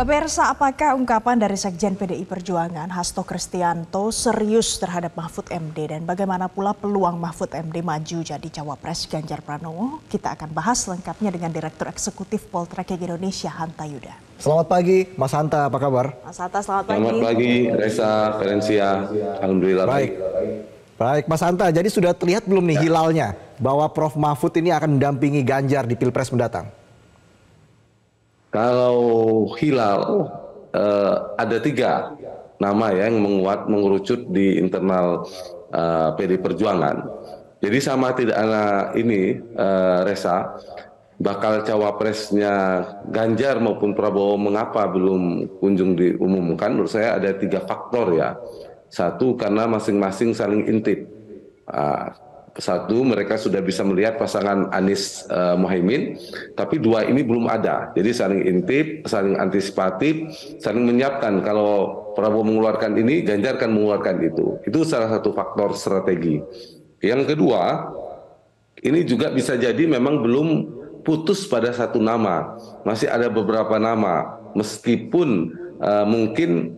Pemirsa, apakah ungkapan dari Sekjen PDI Perjuangan Hasto Kristianto serius terhadap Mahfud MD dan bagaimana pula peluang Mahfud MD maju jadi cawapres Ganjar Pranowo? Kita akan bahas lengkapnya dengan Direktur Eksekutif Poltreking Indonesia, Hanta Yuda. Selamat pagi, Mas Hanta, apa kabar? Mas Hanta, selamat pagi. Selamat pagi, Reza, Ferencia. Alhamdulillah baik. Baik, Mas Hanta, jadi sudah terlihat belum nih hilalnya bahwa Prof. Mahfud ini akan mendampingi Ganjar di Pilpres mendatang? Kalau hilal, ada 3 nama ya yang menguat, mengerucut di internal PDI Perjuangan. Jadi sama tidak ada ini, Reza, bakal cawapresnya Ganjar maupun Prabowo mengapa belum kunjung diumumkan? Menurut saya ada 3 faktor ya. Satu, karena masing-masing saling intip. Satu, mereka sudah bisa melihat pasangan Anies Muhaimin, tapi 2 ini belum ada. Jadi saling intip, saling antisipatif, saling menyiapkan kalau Prabowo mengeluarkan ini, Ganjar akan mengeluarkan itu. Itu salah satu faktor strategi. Yang kedua, ini juga bisa jadi memang belum putus pada satu nama. Masih ada beberapa nama, meskipun mungkin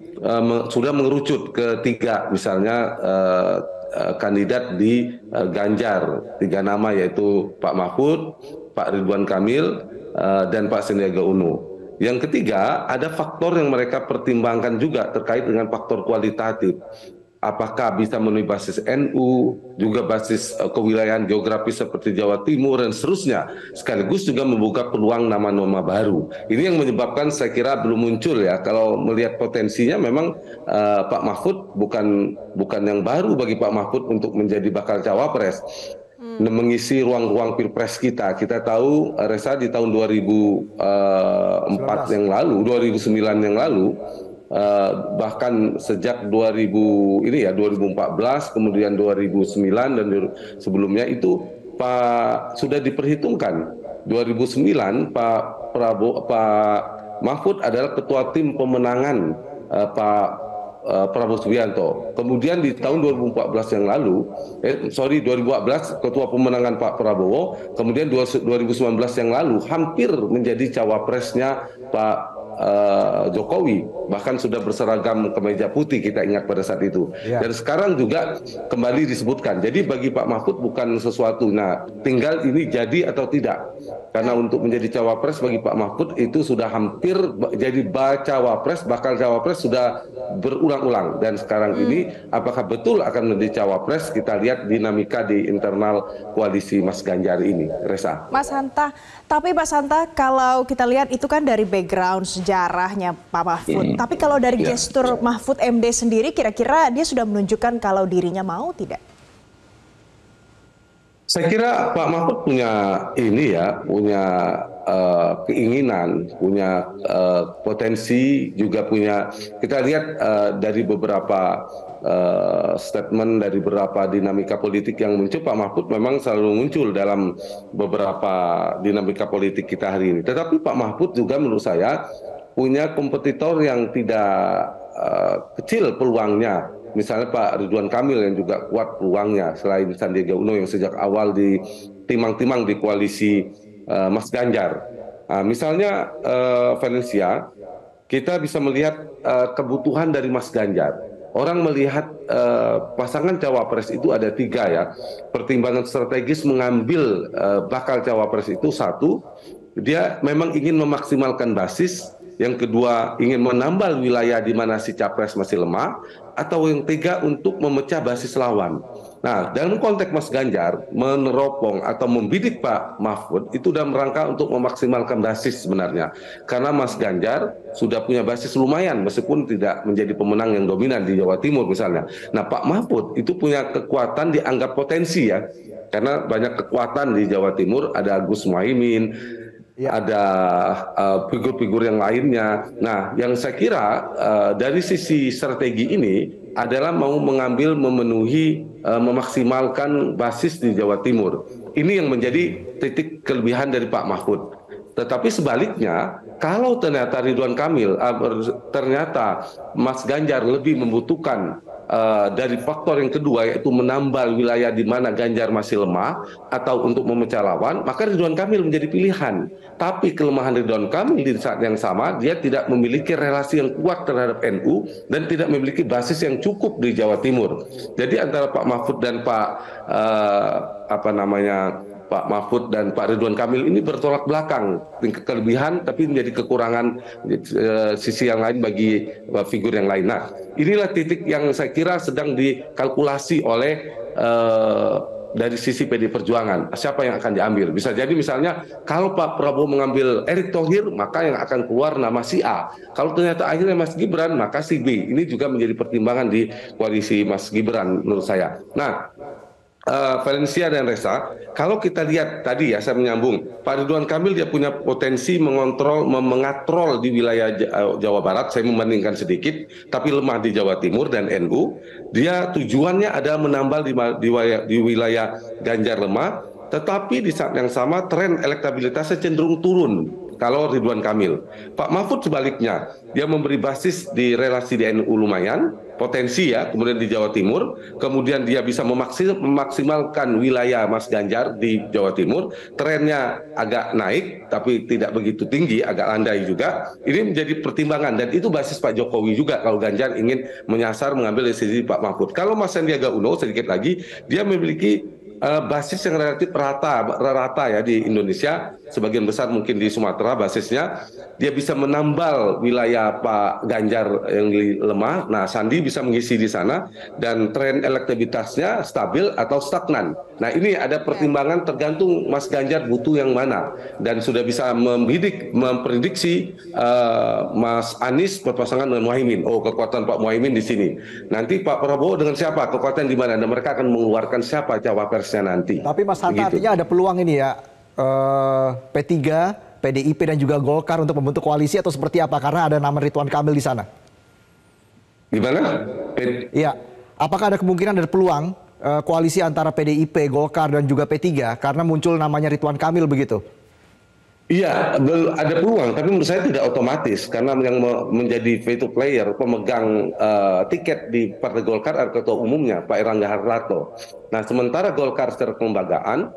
sudah mengerucut ke 3, misalnya kandidat di Ganjar, 3 nama yaitu Pak Mahfud, Pak Ridwan Kamil, dan Pak Sandiaga Uno. Yang ketiga, ada faktor yang mereka pertimbangkan juga terkait dengan faktor kualitatif. Apakah bisa memenuhi basis NU, juga basis kewilayahan geografis seperti Jawa Timur dan seterusnya. Sekaligus juga membuka peluang nama-nama baru. Ini yang menyebabkan saya kira belum muncul ya. Kalau melihat potensinya memang Pak Mahfud bukan yang baru bagi Pak Mahfud untuk menjadi bakal cawapres. Mengisi ruang-ruang pilpres kita. Kita tahu Reza di tahun 2004 yang lalu, 2009 yang lalu, bahkan sejak 2014, kemudian 2009 dan sebelumnya itu sudah diperhitungkan. 2009 Pak Mahfud adalah ketua tim pemenangan Pak Prabowo Subianto. Kemudian di tahun 2014 yang lalu, 2014 ketua pemenangan Pak Prabowo, kemudian 2019 yang lalu hampir menjadi cawapresnya Pak Jokowi, bahkan sudah berseragam kemeja putih, kita ingat pada saat itu. Dan sekarang juga kembali disebutkan. Jadi bagi Pak Mahfud bukan sesuatu. Nah, tinggal ini jadi atau tidak. Karena untuk menjadi cawapres bagi Pak Mahfud itu sudah hampir jadi cawapres, bakal cawapres sudah berulang-ulang. Dan sekarang ini apakah betul akan menjadi cawapres? Kita lihat dinamika di internal koalisi Mas Ganjar ini, Reza. Mas Hanta, tapi Mas Hanta kalau kita lihat itu kan dari background sejarahnya Pak Mahfud. Tapi kalau dari gestur Mahfud MD sendiri, kira-kira dia sudah menunjukkan kalau dirinya mau tidak? Saya kira Pak Mahfud punya keinginan, punya potensi, juga punya. Kita lihat dari beberapa statement, dari beberapa dinamika politik yang muncul, Pak Mahfud memang selalu muncul dalam beberapa dinamika politik kita hari ini. Tetapi Pak Mahfud juga menurut saya punya kompetitor yang tidak kecil peluangnya. Misalnya Pak Ridwan Kamil yang juga kuat peluangnya, selain Sandiaga Uno yang sejak awal ditimang-timang di koalisi Mas Ganjar. Misalnya Valencia, kita bisa melihat kebutuhan dari Mas Ganjar. Orang melihat pasangan cawapres itu ada 3 ya. Pertimbangan strategis mengambil bakal cawapres itu, 1, dia memang ingin memaksimalkan basis. Yang kedua, ingin menambal wilayah di mana si capres masih lemah, atau yang 3, untuk memecah basis lawan. Nah, dalam konteks Mas Ganjar meneropong atau membidik Pak Mahfud itu dalam rangka untuk memaksimalkan basis sebenarnya. Karena Mas Ganjar sudah punya basis lumayan meskipun tidak menjadi pemenang yang dominan di Jawa Timur misalnya. Nah, Pak Mahfud itu punya kekuatan dianggap potensi ya. Karena banyak kekuatan di Jawa Timur, ada Gus Muhaimin, ada figur-figur yang lainnya. Nah, yang saya kira dari sisi strategi ini adalah mau mengambil, memenuhi, memaksimalkan basis di Jawa Timur. Ini yang menjadi titik kelebihan dari Pak Mahfud. Tetapi sebaliknya, kalau ternyata Ridwan Kamil, ternyata Mas Ganjar lebih membutuhkan dari faktor yang kedua yaitu menambal wilayah di mana Ganjar masih lemah atau untuk memecah lawan, maka Ridwan Kamil menjadi pilihan. Tapi kelemahan Ridwan Kamil di saat yang sama, dia tidak memiliki relasi yang kuat terhadap NU dan tidak memiliki basis yang cukup di Jawa Timur. Jadi antara Pak Mahfud dan Pak Mahfud dan Pak Ridwan Kamil ini bertolak belakang, kelebihan tapi menjadi kekurangan sisi yang lain bagi figur yang lain. Nah, inilah titik yang saya kira sedang dikalkulasi oleh dari sisi PD Perjuangan, siapa yang akan diambil. Bisa jadi misalnya kalau Pak Prabowo mengambil Erick Thohir, maka yang akan keluar nama si A. Kalau ternyata akhirnya Mas Gibran, maka si B. Ini juga menjadi pertimbangan di koalisi Mas Gibran menurut saya. Nah, Valencia dan Reza, kalau kita lihat tadi ya, saya menyambung, Pak Ridwan Kamil dia punya potensi mengatrol di wilayah Jawa Barat, saya membandingkan sedikit, tapi lemah di Jawa Timur dan NU. Dia tujuannya ada menambal di wilayah Ganjar lemah, tetapi di saat yang sama tren elektabilitasnya cenderung turun kalau Ridwan Kamil. Pak Mahfud sebaliknya, dia memberi basis di relasi di NU lumayan, potensi ya, kemudian di Jawa Timur, kemudian dia bisa memaksimalkan wilayah Mas Ganjar di Jawa Timur, trennya agak naik, tapi tidak begitu tinggi, agak landai juga. Ini menjadi pertimbangan, dan itu basis Pak Jokowi juga kalau Ganjar ingin menyasar mengambil desisi Pak Mahfud. Kalau Mas Sandiaga Uno, sedikit lagi, dia memiliki basis yang relatif rata ya di Indonesia, sebagian besar mungkin di Sumatera basisnya, dia bisa menambal wilayah Pak Ganjar yang lemah. Nah, Sandi bisa mengisi di sana dan tren elektabilitasnya stabil atau stagnan. Nah, ini ada pertimbangan tergantung Mas Ganjar butuh yang mana, dan sudah bisa memprediksi Mas Anies berpasangan dengan Muhaimin. Oh, kekuatan Pak Muhaimin di sini. Nanti Pak Prabowo dengan siapa? Kekuatan di mana? Dan mereka akan mengeluarkan siapa cawapresnya nanti. Tapi Mas Hanta, artinya ada peluang ini ya, P3, PDIP dan juga Golkar untuk membentuk koalisi atau seperti apa? Karena ada nama Ridwan Kamil di sana. Gimana? Iya, apakah ada kemungkinan ada peluang koalisi antara PDIP, Golkar dan juga P3 karena muncul namanya Ridwan Kamil begitu? Iya, ada peluang, tapi menurut saya tidak otomatis karena yang menjadi veto player, pemegang tiket di Partai Golkar adalah ketua umumnya Pak Erlangga Hartarto. Nah, sementara Golkar secara kelembagaan,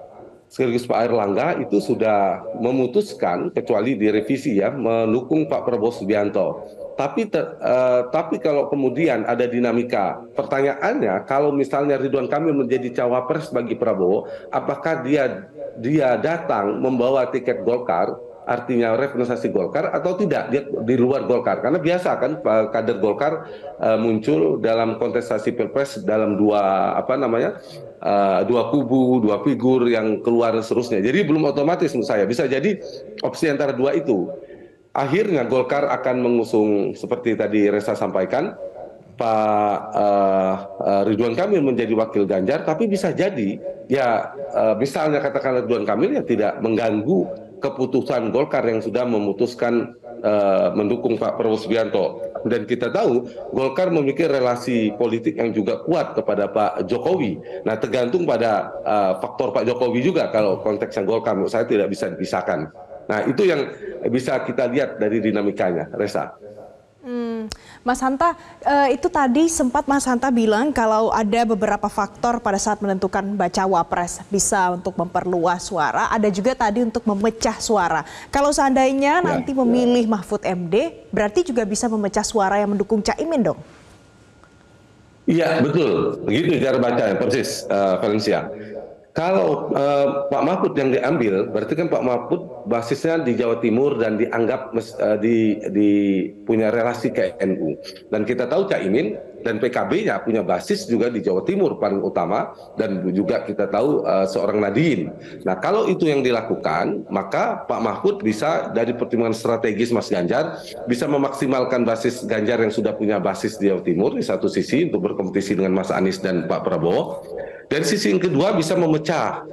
sekaligus Pak Erlangga itu sudah memutuskan, kecuali direvisi ya, mendukung Pak Prabowo Subianto. Tapi kalau kemudian ada dinamika, pertanyaannya kalau misalnya Ridwan Kamil menjadi cawapres bagi Prabowo, apakah dia datang membawa tiket Golkar, artinya representasi Golkar atau tidak, dia di luar Golkar? Karena biasa kan kader Golkar muncul dalam kontestasi pilpres dalam dua kubu, dua figur yang keluar seterusnya. Jadi belum otomatis menurut saya, bisa jadi opsi antara dua itu. Akhirnya Golkar akan mengusung seperti tadi Reza sampaikan, Pak Ridwan Kamil menjadi wakil Ganjar, tapi bisa jadi ya misalnya katakan Ridwan Kamil ya tidak mengganggu keputusan Golkar yang sudah memutuskan mendukung Pak Prabowo Subianto. Dan kita tahu Golkar memiliki relasi politik yang juga kuat kepada Pak Jokowi. Nah, tergantung pada faktor Pak Jokowi juga kalau konteksnya Golkar, menurut saya tidak bisa dipisahkan. Nah, itu yang bisa kita lihat dari dinamikanya, Reza. Mas Hanta, itu tadi sempat Mas Hanta bilang kalau ada beberapa faktor pada saat menentukan bacawa pres, bisa untuk memperluas suara, ada juga tadi untuk memecah suara. Kalau seandainya nanti memilih Mahfud MD, berarti juga bisa memecah suara yang mendukung Caimin dong? Iya, betul. Begitu cara bacanya, persis, Valencia. Kalau Pak Mahfud yang diambil, berarti kan Pak Mahfud basisnya di Jawa Timur dan dianggap punya relasi ke NU. Dan kita tahu Caimin dan PKB-nya punya basis juga di Jawa Timur paling utama, dan juga kita tahu seorang Nadiin. Nah, kalau itu yang dilakukan, maka Pak Mahfud bisa dari pertimbangan strategis Mas Ganjar bisa memaksimalkan basis Ganjar yang sudah punya basis di Jawa Timur di satu sisi untuk berkompetisi dengan Mas Anies dan Pak Prabowo. Dari sisi yang kedua bisa memecah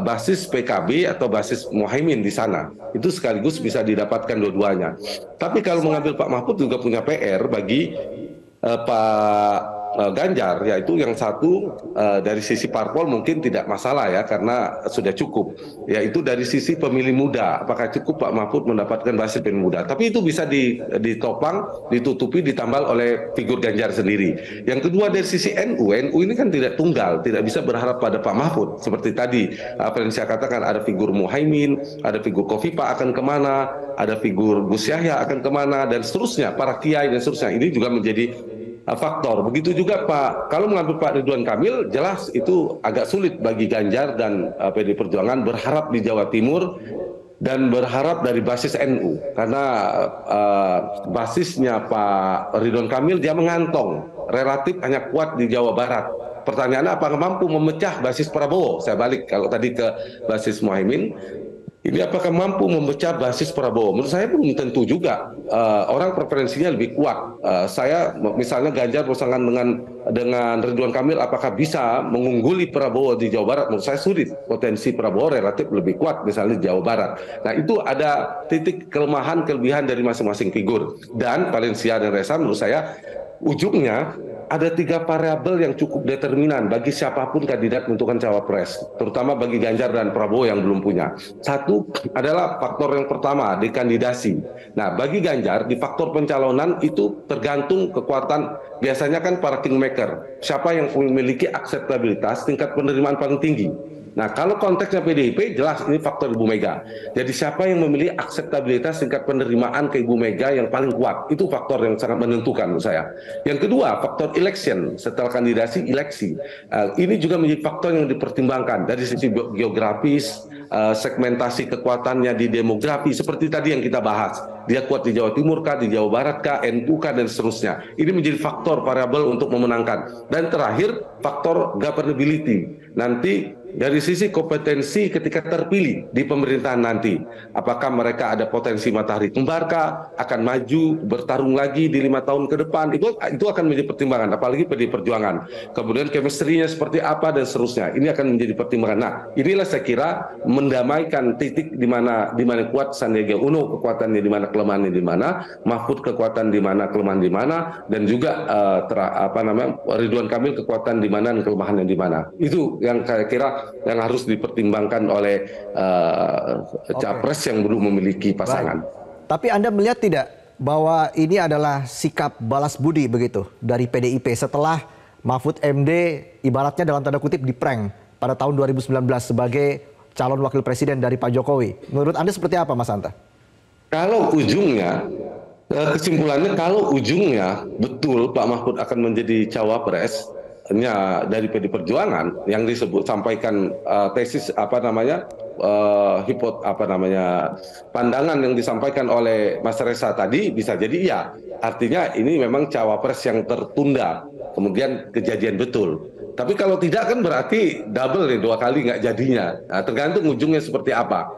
basis PKB atau basis Muhaimin di sana. Itu sekaligus bisa didapatkan dua-duanya. Tapi kalau mengambil Pak Mahfud juga punya PR bagi Pak Ganjar, yaitu yang satu dari sisi parpol mungkin tidak masalah ya karena sudah cukup, yaitu dari sisi pemilih muda, apakah cukup Pak Mahfud mendapatkan basis pemilih muda, tapi itu bisa ditopang, ditutupi, ditambal oleh figur Ganjar sendiri. Yang kedua dari sisi NU ini kan tidak tunggal, tidak bisa berharap pada Pak Mahfud, seperti tadi apa yang saya katakan, ada figur Muhaimin, ada figur Kofifa akan kemana, ada figur Gus Yahya akan kemana, dan seterusnya, para kiai dan seterusnya, ini juga menjadi faktor. Begitu juga Pak, kalau mengambil Pak Ridwan Kamil, jelas itu agak sulit bagi Ganjar dan PD Perjuangan berharap di Jawa Timur dan berharap dari basis NU, karena basisnya Pak Ridwan Kamil dia mengantong, relatif hanya kuat di Jawa Barat. Pertanyaannya apakah mampu memecah basis Prabowo? Saya balik kalau tadi ke basis Muhaimin. Ini apakah mampu memecah basis Prabowo? Menurut saya belum tentu juga. Orang preferensinya lebih kuat. Saya misalnya Ganjar berpasangan dengan Ridwan Kamil, apakah bisa mengungguli Prabowo di Jawa Barat? Menurut saya sulit. Potensi Prabowo relatif lebih kuat misalnya di Jawa Barat. Nah itu ada titik kelemahan kelebihan dari masing-masing figur. Dan Valencia dan Reza menurut saya ujungnya ada 3 variabel yang cukup determinan bagi siapapun kandidat menentukan cawapres, terutama bagi Ganjar dan Prabowo yang belum punya. Satu adalah faktor yang pertama di kandidasi. Nah, bagi Ganjar di faktor pencalonan itu tergantung kekuatan, biasanya kan para kingmaker, siapa yang memiliki akseptabilitas, tingkat penerimaan paling tinggi. Nah, kalau konteksnya PDIP, jelas ini faktor Ibu Mega. Jadi siapa yang memilih akseptabilitas tingkat penerimaan ke Ibu Mega yang paling kuat, itu faktor yang sangat menentukan menurut saya. Yang kedua, faktor election, setelah kandidasi, eleksi. Ini juga menjadi faktor yang dipertimbangkan dari sisi geografis, segmentasi kekuatannya di demografi, seperti tadi yang kita bahas. Dia kuat di Jawa Timur kah, di Jawa Barat kah, NU kah, dan seterusnya. Ini menjadi faktor variabel untuk memenangkan. Dan terakhir, faktor governability. Nanti dari sisi kompetensi ketika terpilih di pemerintahan nanti, apakah mereka ada potensi matahari kembarkah, akan maju bertarung lagi di 5 tahun ke depan, itu akan menjadi pertimbangan, apalagi PD Perjuangan. Kemudian chemistry-nya seperti apa dan seterusnya, ini akan menjadi pertimbangan. Nah, inilah saya kira mendamaikan titik di mana kuat Sandiaga Uno, kekuatannya di mana, kelemahannya di mana, Mahfud kekuatan di mana, kelemahan di mana, dan juga Ridwan Kamil kekuatan di mana dan kelemahannya di mana. Itu yang saya kira yang harus dipertimbangkan oleh capres yang belum memiliki pasangan. Baik. Tapi Anda melihat tidak bahwa ini adalah sikap balas budi begitu dari PDIP setelah Mahfud MD ibaratnya dalam tanda kutip diprank pada tahun 2019 sebagai calon wakil presiden dari Pak Jokowi. Menurut Anda seperti apa, Mas Hanta? Kalau ujungnya, kesimpulannya kalau ujungnya betul Pak Mahfud akan menjadi cawapres dari PD Perjuangan yang disebut sampaikan tesis pandangan yang disampaikan oleh Mas Reza tadi, bisa jadi iya. Artinya ini memang cawapres yang tertunda, kemudian kejadian betul. Tapi kalau tidak kan berarti double nih, 2 kali nggak jadinya. Nah, tergantung ujungnya seperti apa.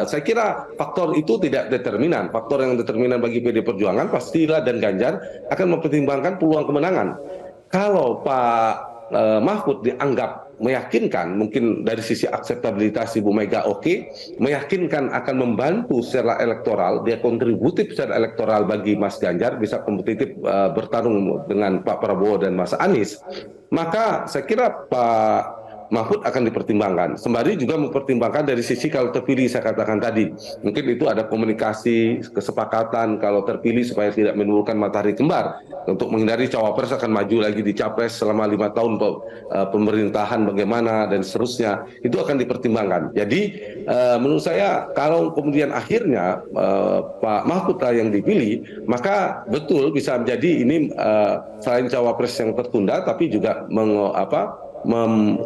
Saya kira faktor itu tidak determinan. Faktor yang determinan bagi PD Perjuangan pastilah dan Ganjar akan mempertimbangkan peluang kemenangan. Kalau Pak Mahfud dianggap meyakinkan, mungkin dari sisi akseptabilitas Ibu Mega meyakinkan akan membantu secara elektoral, dia kontributif secara elektoral bagi Mas Ganjar, bisa kompetitif bertarung dengan Pak Prabowo dan Mas Anies, maka saya kira Pak Mahfud akan dipertimbangkan. Sembari juga mempertimbangkan dari sisi kalau terpilih, saya katakan tadi, mungkin itu ada komunikasi, kesepakatan kalau terpilih supaya tidak menimbulkan matahari kembar, untuk menghindari cawapres akan maju lagi di capres selama 5 tahun pemerintahan bagaimana dan seterusnya, itu akan dipertimbangkan. Jadi menurut saya kalau kemudian akhirnya Pak Mahfud yang dipilih, maka betul bisa menjadi ini selain cawapres yang tertunda, tapi juga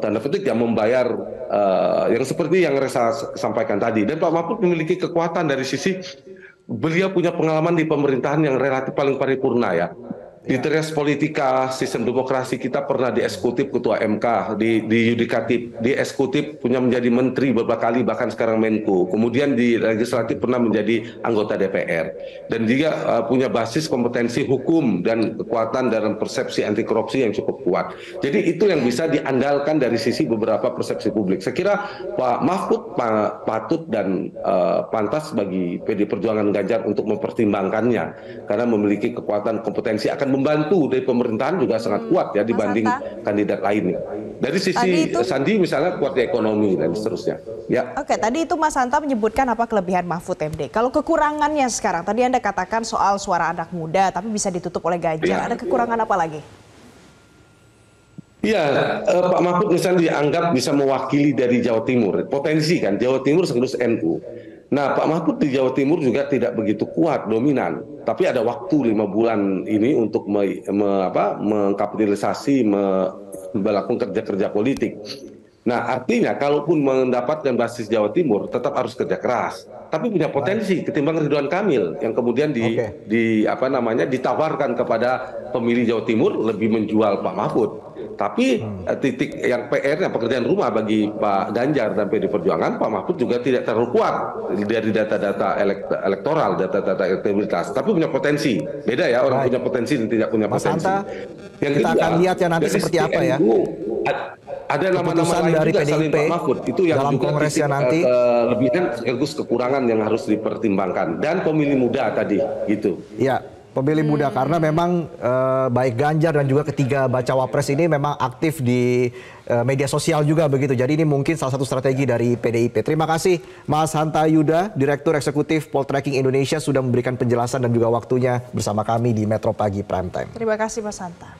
tanda petik ya membayar yang seperti yang Reza sampaikan tadi. Dan Pak Mahfud memiliki kekuatan dari sisi beliau punya pengalaman di pemerintahan yang relatif paling paripurna ya. Di teras politika, sistem demokrasi kita pernah di eksekutif ketua MK, di yudikatif, di eksekutif punya menjadi menteri beberapa kali, bahkan sekarang Menko. Kemudian di legislatif pernah menjadi anggota DPR. Dan juga punya basis kompetensi hukum dan kekuatan dalam persepsi anti korupsi yang cukup kuat. Jadi itu yang bisa diandalkan dari sisi beberapa persepsi publik. Saya kira Pak Mahfud patut dan pantas bagi PD Perjuangan Ganjar untuk mempertimbangkannya. Karena memiliki kekuatan kompetensi, akan membantu dari pemerintahan juga sangat kuat ya dibanding kandidat lainnya. Dari sisi Sandi misalnya kuat di ekonomi dan seterusnya. Ya. Oke, tadi itu Mas Hanta menyebutkan apa kelebihan Mahfud MD. Kalau kekurangannya sekarang, tadi Anda katakan soal suara anak muda tapi bisa ditutup oleh Ganjar. Ada kekurangan apa lagi? Iya, Pak Mahfud misalnya dianggap bisa mewakili dari Jawa Timur. Potensi kan, Jawa Timur sekaligus NU. Nah, Pak Mahfud di Jawa Timur juga tidak begitu kuat, dominan. Tapi ada waktu 5 bulan ini untuk mengkapitalisasi, melakukan kerja-kerja politik. Nah, artinya kalaupun mendapatkan basis Jawa Timur, tetap harus kerja keras. Tapi punya potensi ketimbang Ridwan Kamil yang kemudian ditawarkan kepada pemilih Jawa Timur lebih menjual Pak Mahfud. Tapi titik yang PR-nya pekerjaan rumah bagi Pak Ganjar dan PD Perjuangan, Pak Mahfud juga tidak terlalu kuat dari data-data elektoral, data-data elektabilitas. Tapi punya potensi. Beda ya, orang punya potensi dan tidak punya potensi. Mas Hanta, yang kita akan lihat ya nanti seperti apa ya. Ada nama-nama lain dari juga PDIP selain Pak Mahfud. Itu yang dalam juga kongresnya nanti. kelebihan sekaligus kekurangan yang harus dipertimbangkan. Dan pemilih muda tadi, gitu. Ya. Pemilih muda karena memang baik Ganjar dan juga ketiga bacawa pres ini memang aktif di media sosial juga begitu. Jadi ini mungkin salah satu strategi dari PDIP. Terima kasih Mas Hanta Yuda, Direktur Eksekutif Poltreking Indonesia sudah memberikan penjelasan dan juga waktunya bersama kami di Metro Pagi Prime Time. Terima kasih Mas Hanta.